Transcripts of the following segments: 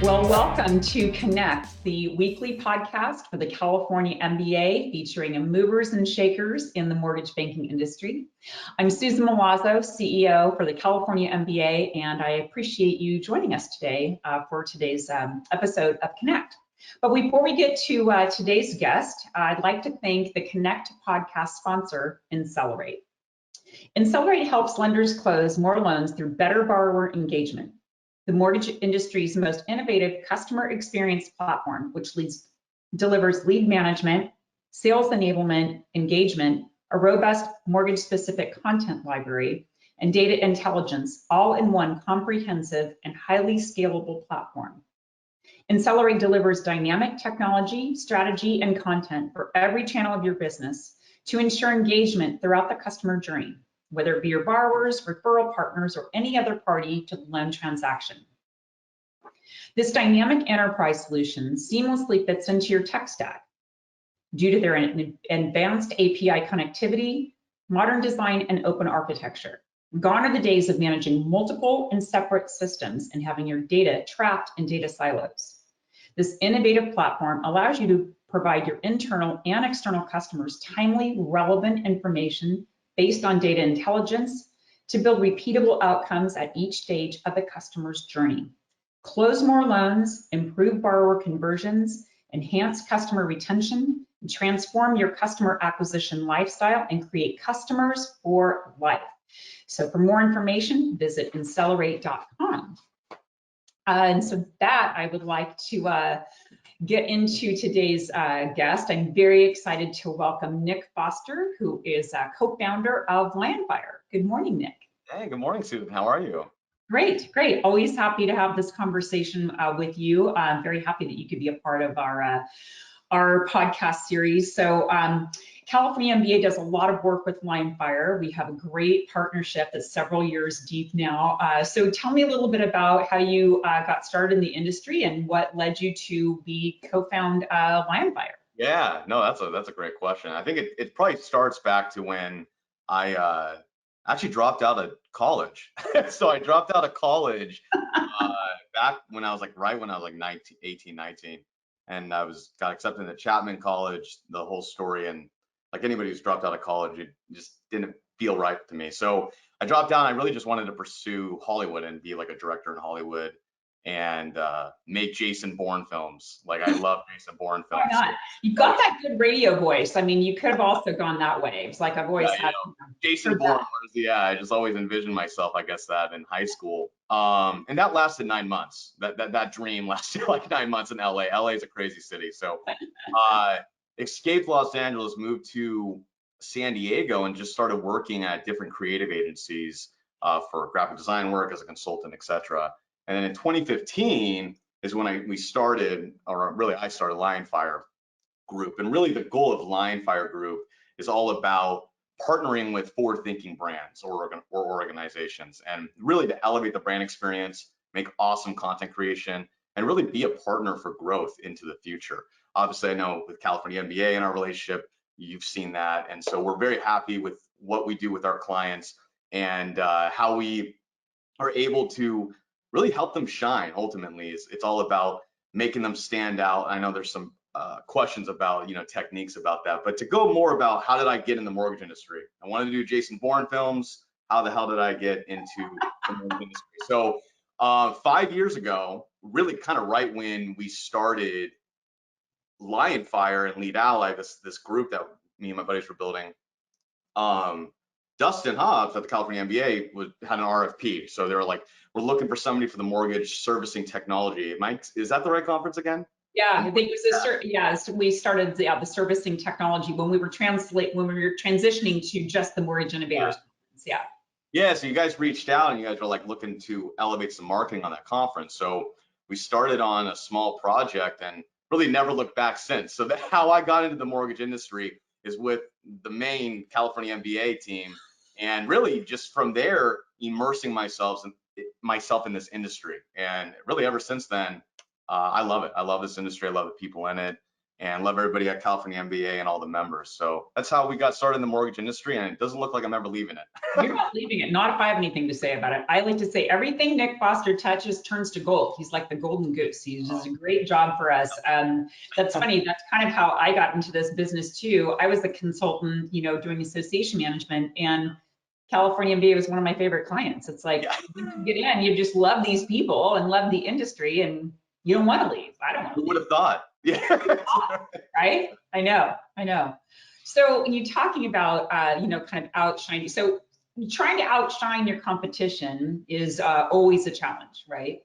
Well, welcome to Connect, the weekly podcast for the California MBA featuring movers and shakers in the mortgage banking industry. I'm Susan Milazzo, CEO for the California MBA, and I appreciate you joining us today for today's episode of Connect. But before we get to today's guest, I'd like to thank the Connect podcast sponsor, Incelerate. Incelerate helps lenders close more loans through better borrower engagement. The mortgage industry's most innovative customer experience platform, which delivers lead management, sales enablement, engagement, a robust mortgage-specific content library, and data intelligence, all in one comprehensive and highly scalable platform. Incelerate delivers dynamic technology, strategy, and content for every channel of your business to ensure engagement throughout the customer journey, whether it be your borrowers, referral partners, or any other party to the loan transaction. This dynamic enterprise solution seamlessly fits into your tech stack due to their advanced API connectivity, modern design, and open architecture. Gone are the days of managing multiple and separate systems and having your data trapped in data silos. This innovative platform allows you to provide your internal and external customers timely, relevant information based on data intelligence to build repeatable outcomes at each stage of the customer's journey. Close more loans, improve borrower conversions, enhance customer retention, and transform your customer acquisition lifestyle and create customers for life. So for more information, visit incelerate.com. And so that I would like to get into today's guest. I'm very excited to welcome Nick Foster, who is a co-founder of Lionfire. Good morning, Nick. Hey, good morning, Susan. How are you? Great, great. Always happy to have this conversation with you. I'm very happy that you could be a part of our podcast series. So California MBA does a lot of work with Lionfire. We have a great partnership that's several years deep now. So tell me a little bit about how you got started in the industry and what led you to be co-found Lionfire. Yeah, no, that's a great question. I think it probably starts back to when I actually dropped out of college. So I dropped out of college back when I was right when I was 19, 18, 19. And got accepted into Chapman College, the whole story. And like anybody who's dropped out of college, it just didn't feel right to me. So I dropped out. I really just wanted to pursue Hollywood and be like a director in Hollywood and make Jason Bourne films. Like I love Jason Bourne films. Why not? You've got that good radio voice. I mean, you could have also gone that way. It's like I've always had. Jason Bourne was, I just always envisioned myself, I guess, that in high school. And that lasted 9 months. That dream lasted like 9 months in LA. LA is a crazy city. So escaped Los Angeles, moved to San Diego, and just started working at different creative agencies for graphic design work as a consultant, etc. And then in 2015 is when I started Lionfire Group. And really the goal of Lionfire Group is all about partnering with forward-thinking brands or organizations, and really to elevate the brand experience, make awesome content creation, and really be a partner for growth into the future. Obviously, I know with California MBA and our relationship, you've seen that. And so we're very happy with what we do with our clients and how we are able to really help them shine. Ultimately, it's all about making them stand out. I know there's some questions about techniques about that, but to go more about how did I get in the mortgage industry? I wanted to do Jason Bourne films. How the hell did I get into the mortgage industry? So 5 years ago, really kind of right when we started Lionfire and Lead Ally, this group that me and my buddies were building, Dustin Hobbs at the California MBA had an RFP. So they were like, we're looking for somebody for the mortgage servicing technology. Is that the right conference again? Yeah, I think it was yes. We started the servicing technology when we were transitioning to just the mortgage innovators conference. Yeah. Yeah. So you guys reached out and you guys were like looking to elevate some marketing on that conference. So we started on a small project and really never looked back since. So that's how I got into the mortgage industry, is with the main California MBA team, and really just from there immersing myself in this industry. And really ever since then, I love it. I love this industry. I love the people in it. and love everybody at California MBA and all the members. So that's how we got started in the mortgage industry, and it doesn't look like I'm ever leaving it. You're not leaving it, not if I have anything to say about it. I like to say everything Nick Foster touches turns to gold. He's like the golden goose. He does a great job for us. That's funny. That's kind of how I got into this business too. I was a consultant, doing association management, and California MBA was one of my favorite clients. It's like, once you get in, you just love these people and love the industry, and you don't want to leave. I don't want to leave. Who would have thought? Yeah. Right? I know. So when you're talking about, kind of outshining, so trying to outshine your competition is always a challenge, right?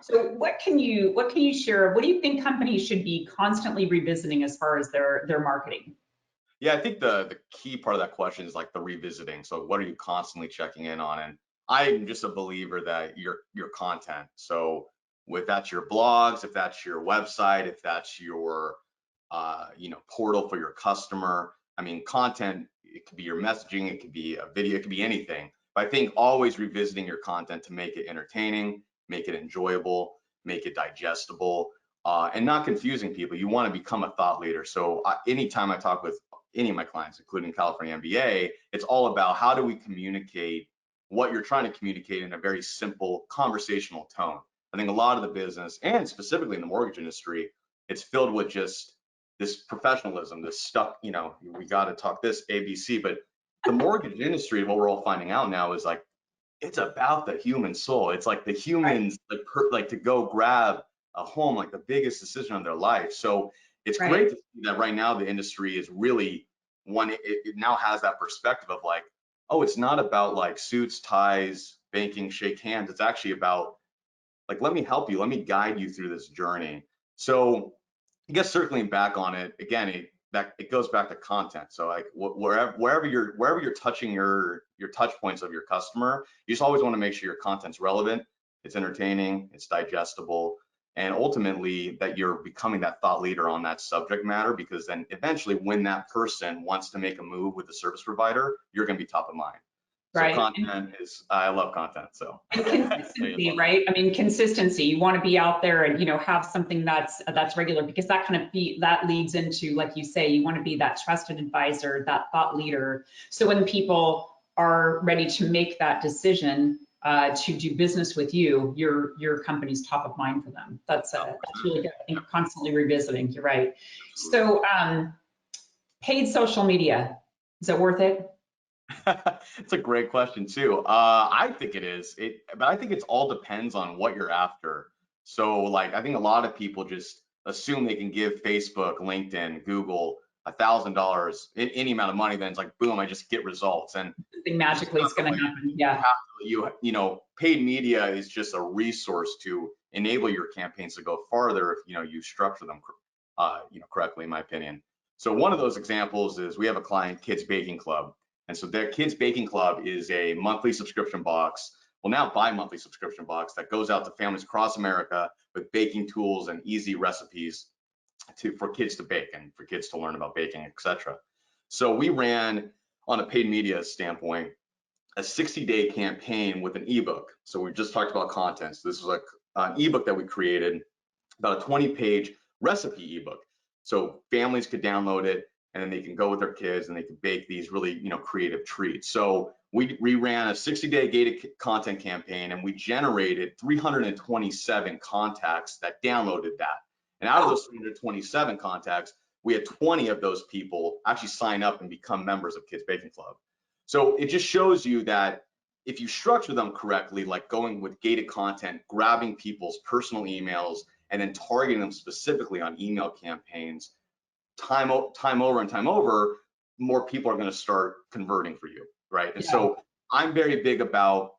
So what can you share? What do you think companies should be constantly revisiting as far as their marketing? Yeah, I think the key part of that question is like the revisiting. So what are you constantly checking in on? And I'm just a believer that your content. So if that's your blogs, if that's your website, if that's your portal for your customer. I mean, content, it could be your messaging, it could be a video, it could be anything. But I think always revisiting your content to make it entertaining, make it enjoyable, make it digestible, and not confusing people. You want to become a thought leader. So anytime I talk with any of my clients, including California MBA, it's all about how do we communicate what you're trying to communicate in a very simple conversational tone. I think a lot of the business, and specifically in the mortgage industry, it's filled with just this professionalism, this stuff, we got to talk this ABC, but the mortgage industry, what we're all finding out now is like, it's about the human soul. It's like the humans, like to go grab a home, like the biggest decision of their life. So it's great to see that right now the industry is really it now has that perspective of like, oh, it's not about like suits, ties, banking, shake hands. It's actually about like, let me help you, let me guide you through this journey. So I guess circling back on it again, it goes back to content. So like wherever you're touching your touch points of your customer, you just always want to make sure your content's relevant, it's entertaining, it's digestible, and ultimately that you're becoming that thought leader on that subject matter, because then eventually when that person wants to make a move with the service provider, you're going to be top of mind. So Right. content is, I love content. So and consistency, right? I mean, consistency. You want to be out there and have something that's regular, because that that leads into, like you say, you want to be that trusted advisor, that thought leader. So when people are ready to make that decision to do business with you, your company's top of mind for them. That's really good. I think constantly revisiting. You're right. So paid social media, is it worth it? It's a great question too. I think it is. But I think it all depends on what you're after. So like, I think a lot of people just assume they can give Facebook, LinkedIn, Google $1,000, any amount of money, then it's like, boom, I just get results. And something magically is going to happen. Yeah. Paid media is just a resource to enable your campaigns to go farther if you structure them correctly, in my opinion. So one of those examples is we have a client, Kids Baking Club. And so their Kids Baking Club is a monthly subscription box, well now bi-monthly subscription box that goes out to families across America with baking tools and easy recipes for kids to bake and for kids to learn about baking, etc. So we ran, on a paid media standpoint, a 60-day campaign with an ebook. So we just talked about content. So this was like an ebook that we created, about a 20-page recipe ebook. So families could download it, and then they can go with their kids and they can bake these really creative treats. So we ran a 60-day gated content campaign, and we generated 327 contacts that downloaded that. And out of those 327 contacts, we had 20 of those people actually sign up and become members of Kids Baking Club. So it just shows you that if you structure them correctly, like going with gated content, grabbing people's personal emails, and then targeting them specifically on email campaigns, time over, more people are going to start converting for you, right? And so I'm very big about,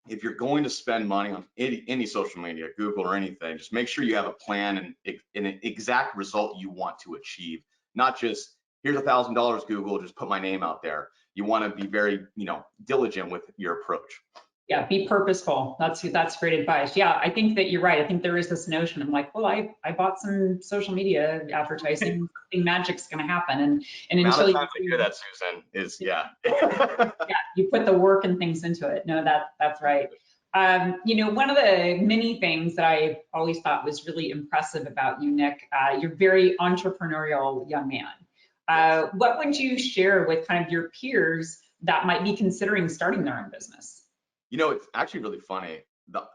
if you're going to spend money on any social media, Google or anything, just make sure you have a plan and an exact result you want to achieve, not just here's $1,000 Google, just put my name out there. You want to be very diligent with your approach. Yeah, be purposeful. That's great advice. Yeah, I think that you're right. I think there is this notion. I'm like, well, I bought some social media advertising, something magic's going to happen, and until you hear that, Susan, is yeah, you put the work and things into it. No, that's right. One of the many things that I always thought was really impressive about you, Nick, you're a very entrepreneurial young man. What would you share with kind of your peers that might be considering starting their own business? It's actually really funny.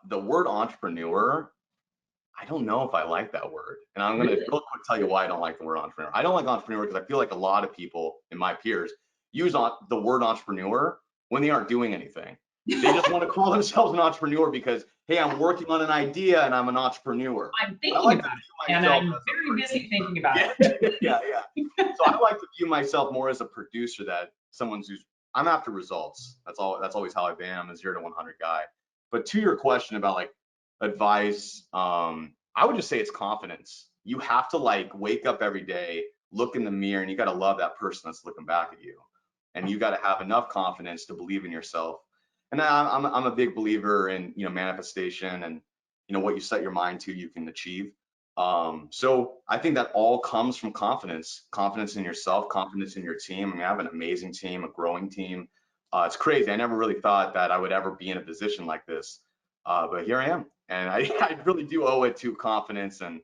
The word entrepreneur, I don't know if I like that word. And I'm going to real quick tell you why I don't like the word entrepreneur. I don't like entrepreneur because I feel like a lot of people in my peers use the word entrepreneur when they aren't doing anything. They just want to call themselves an entrepreneur because, hey, I'm working on an idea and I'm an entrepreneur. I'm thinking about it, and I'm very busy thinking about it. Yeah. So I like to view myself more as a producer, that I'm after results. That's always how I've been. I'm a 0 to 100 guy. But to your question about like advice, I would just say it's confidence. You have to like wake up every day, look in the mirror, and you got to love that person that's looking back at you. And you got to have enough confidence to believe in yourself. And I'm a big believer in manifestation, and what you set your mind to, you can achieve. So I think that all comes from confidence in yourself, confidence in your team. I mean, I have an amazing team, a growing team. It's crazy. I never really thought that I would ever be in a position like this, but here I am. And I really do owe it to confidence and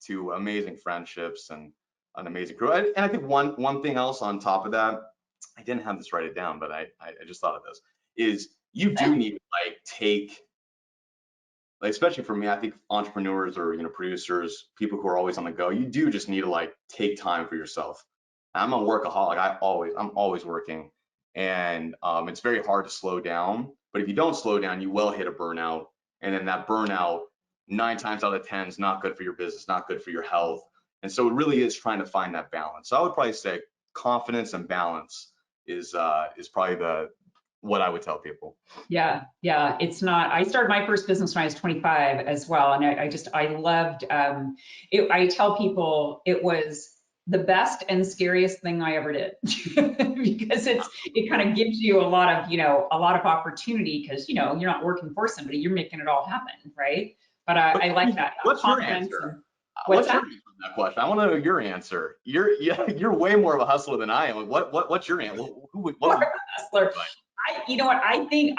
to amazing friendships and an amazing crew. And I think one thing else on top of that, I didn't have this write it down, but I just thought of this, is you do need to like take, like, especially for me, I think entrepreneurs or producers, people who are always on the go, you do just need to like take time for yourself. I'm a workaholic. I'm always working, and it's very hard to slow down. But if you don't slow down, you will hit a burnout, and then that burnout 9 times out of 10 is not good for your business, not good for your health. And so it really is trying to find that balance. So I would probably say confidence and balance is probably what I would tell people. Yeah, it's not, I started my first business when I was 25 as well. And I loved it. I tell people it was the best and scariest thing I ever did because it kind of gives you a lot of opportunity, because, you're not working for somebody, you're making it all happen, right? But I like that. What's your answer? What's your answer to that question? I want to know your answer. You're way more of a hustler than I am. What's your answer? Hustler. I think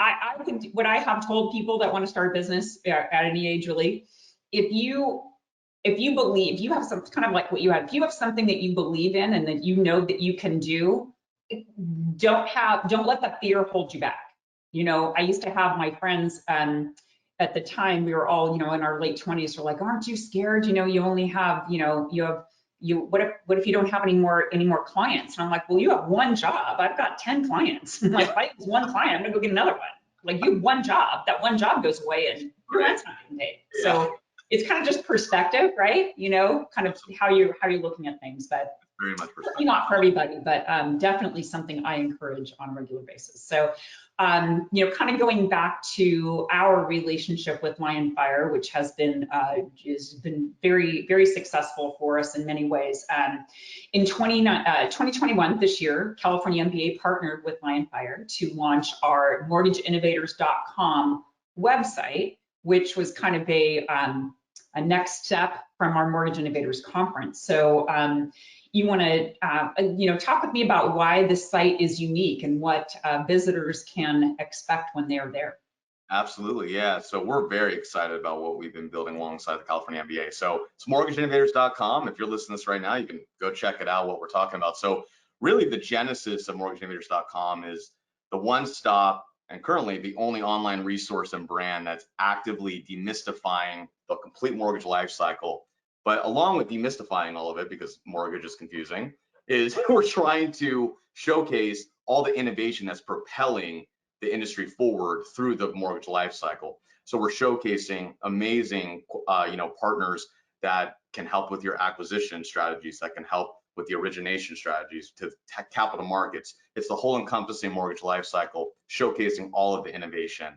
what I have told people that want to start a business at any age, really, if you believe, if you have some kind of like what you have, if you have something that you believe in and that that you can do, don't let that fear hold you back. I used to have my friends, at the time we were all, in our late 20s, were like, aren't you scared? You only have, what if you don't have any more clients? And I'm like, well, you have one job. I've got 10 clients. I'm like, if I lose one client, I'm gonna go get another one. Like, you have one job. That one job goes away and your rent's not getting paid. Yeah. So it's kind of just perspective, right? Kind of how you're looking at things. But very much not for everybody, but definitely something I encourage on a regular basis. So kind of going back to our relationship with Lionfire, which has been very, very successful for us in many ways. In 2021, this year, California MBA partnered with Lionfire to launch our mortgageinnovators.com website, which was kind of a next step from our Mortgage Innovators Conference. So you want to talk with me about why this site is unique and what visitors can expect when they're there. Absolutely, yeah. So we're very excited about what we've been building alongside the California MBA. So it's mortgageinnovators.com. If you're listening to this right now, you can go check it out, what we're talking about. So really the genesis of mortgageinnovators.com is the one-stop and currently the only online resource and brand that's actively demystifying the complete mortgage life cycle. But along with demystifying all of it, because mortgage is confusing, is we're trying to showcase all the innovation that's propelling the industry forward through the mortgage life cycle. So we're showcasing amazing, partners that can help with your acquisition strategies, that can help with the origination strategies, to capital markets. It's the whole encompassing mortgage life cycle, showcasing all of the innovation.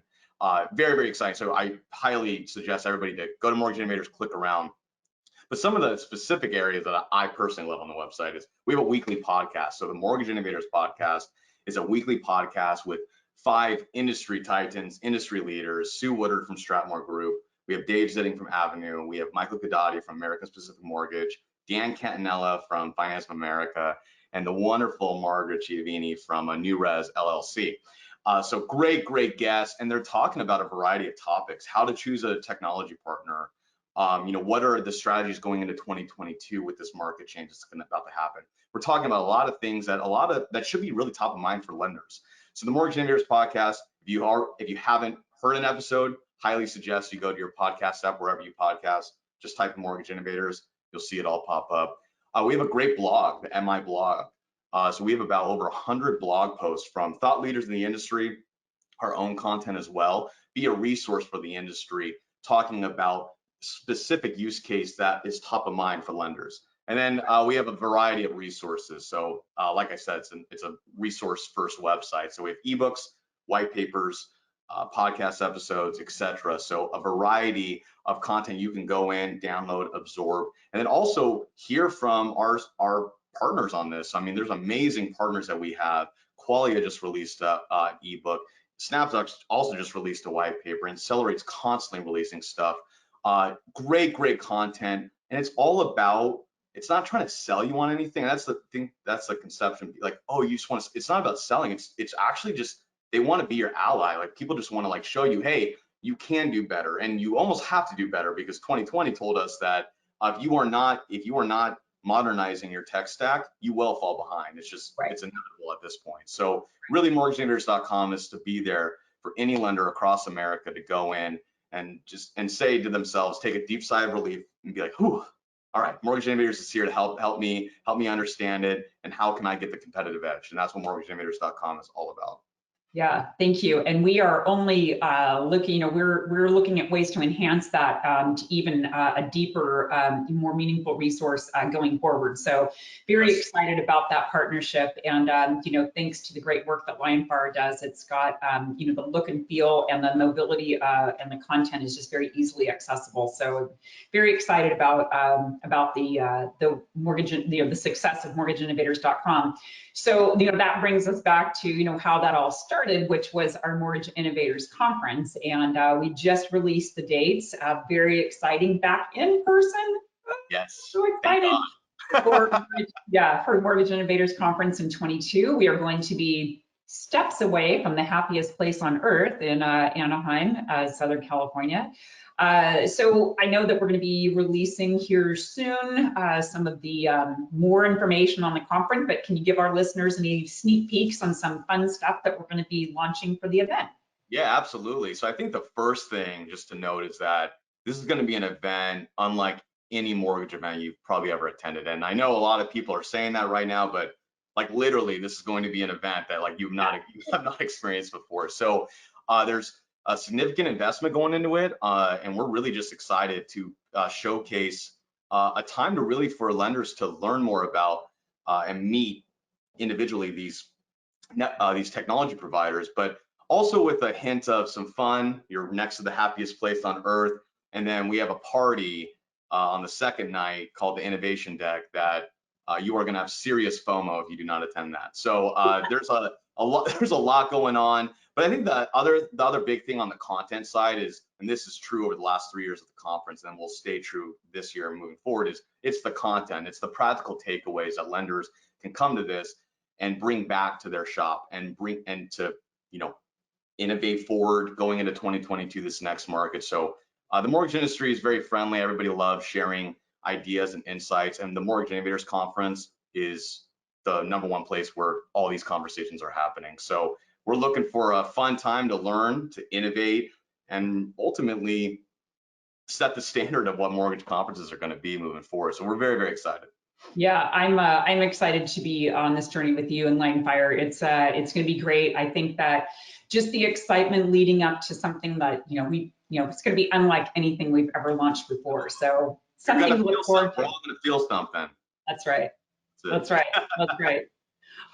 Very, very exciting. So I highly suggest everybody to go to Mortgage Innovators, click around. But some of the specific areas that I personally love on the website is we have a weekly podcast. So the Mortgage Innovators podcast is a weekly podcast with 5 industry titans, industry leaders: Sue Woodard from Stratmore Group. We have Dave Zitting from Avenue. We have Michael Gadati from American Pacific Mortgage, Dan Cantanella from Finance of America, and the wonderful Margaret Chiavini from New Res LLC. So great guests, and they're talking about a variety of topics: how to choose a technology partner, what are the strategies going into 2022 with this market change that's about to happen. We're talking about a lot of things that should be really top of mind for lenders. So the Mortgage Innovators podcast, if you haven't heard an episode, highly suggest you go to your podcast app, wherever you podcast, just type in Mortgage Innovators, you'll see it all pop up. We have a great blog, the MI blog. So we have about over 100 blog posts from thought leaders in the industry, our own content as well. Be a resource for the industry, talking about specific use case that is top of mind for lenders. And then we have a variety of resources. So like I said, it's a resource first website. So we have ebooks, white papers, podcast episodes, etc. So a variety of content you can go in, download, absorb, and then also hear from our partners on this. I mean, there's amazing partners that we have. Qualia just released an ebook. Snapshot also just released a white paper, and Accelerate's constantly releasing stuff. Great content, and it's all about, it's not trying to sell you on anything. That's the thing, that's the conception. Like, oh, you just want to, it's not about selling. It's actually just, they want to be your ally. Like, people just want to like show you, hey, you can do better, and you almost have to do better, because 2020 told us that if you are not modernizing your tech stack, you will fall behind. It's just, it's inevitable at this point. So really, mortgageinnovators.com is to be there for any lender across America to go in and say to themselves, take a deep sigh of relief and be like, whew, all right, Mortgage Innovators is here to help me understand it, and how can I get the competitive edge? And that's what mortgageinnovators.com is all about. Yeah, thank you. And we are only looking, we're looking at ways to enhance that to even a deeper, more meaningful resource going forward. So very excited about that partnership. And, thanks to the great work that Lionfire does, it's got, the look and feel and the mobility and the content is just very easily accessible. So very excited about the mortgage, the success of mortgageinnovators.com. So, that brings us back to, how that all started, which was our Mortgage Innovators Conference. And we just released the dates, very exciting, back in person. Yes. So excited for Mortgage Innovators Conference in 22. We are going to be steps away from the happiest place on earth in Anaheim, Southern California. So I know that we're going to be releasing here soon some of the more information on the conference, but can you give our listeners any sneak peeks on some fun stuff that we're going to be launching for the event? Yeah, absolutely. So I think the first thing just to note is that this is going to be an event unlike any mortgage event you've probably ever attended. And I know a lot of people are saying that right now, but like literally, this is going to be an event that like you have not experienced before. So there's a significant investment going into it, and we're really just excited to showcase a time to really for lenders to learn more about and meet individually these technology providers, but also with a hint of some fun. You're next to the happiest place on earth, and then we have a party on the second night called the Innovation Deck that you are going to have serious FOMO if you do not attend that. So there's a lot going on. But I think the other big thing on the content side is, and this is true over the last 3 years of the conference, and will stay true this year and moving forward, is it's the content, it's the practical takeaways that lenders can come to this and bring back to their shop and to innovate forward going into 2022, this next market. So the mortgage industry is very friendly. Everybody loves sharing ideas and insights, and the Mortgage Innovators Conference is the #1 place where all these conversations are happening. So we're looking for a fun time to learn, to innovate, and ultimately set the standard of what mortgage conferences are going to be moving forward. So we're very excited. Yeah, I'm excited to be on this journey with you and Lionfire. It's going to be great. I think that just the excitement leading up to something that it's going to be unlike anything we've ever launched before. So something to look forward to. We're all going to feel something. That's right. That's right.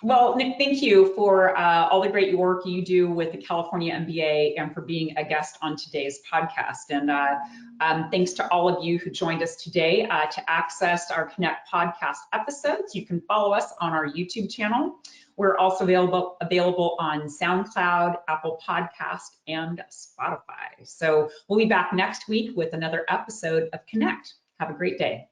Well, Nick, thank you for all the great work you do with the California MBA and for being a guest on today's podcast. And thanks to all of you who joined us today. To access our Connect podcast episodes, you can follow us on our YouTube channel. We're also available on SoundCloud, Apple Podcast, and Spotify. So we'll be back next week with another episode of Connect. Have a great day.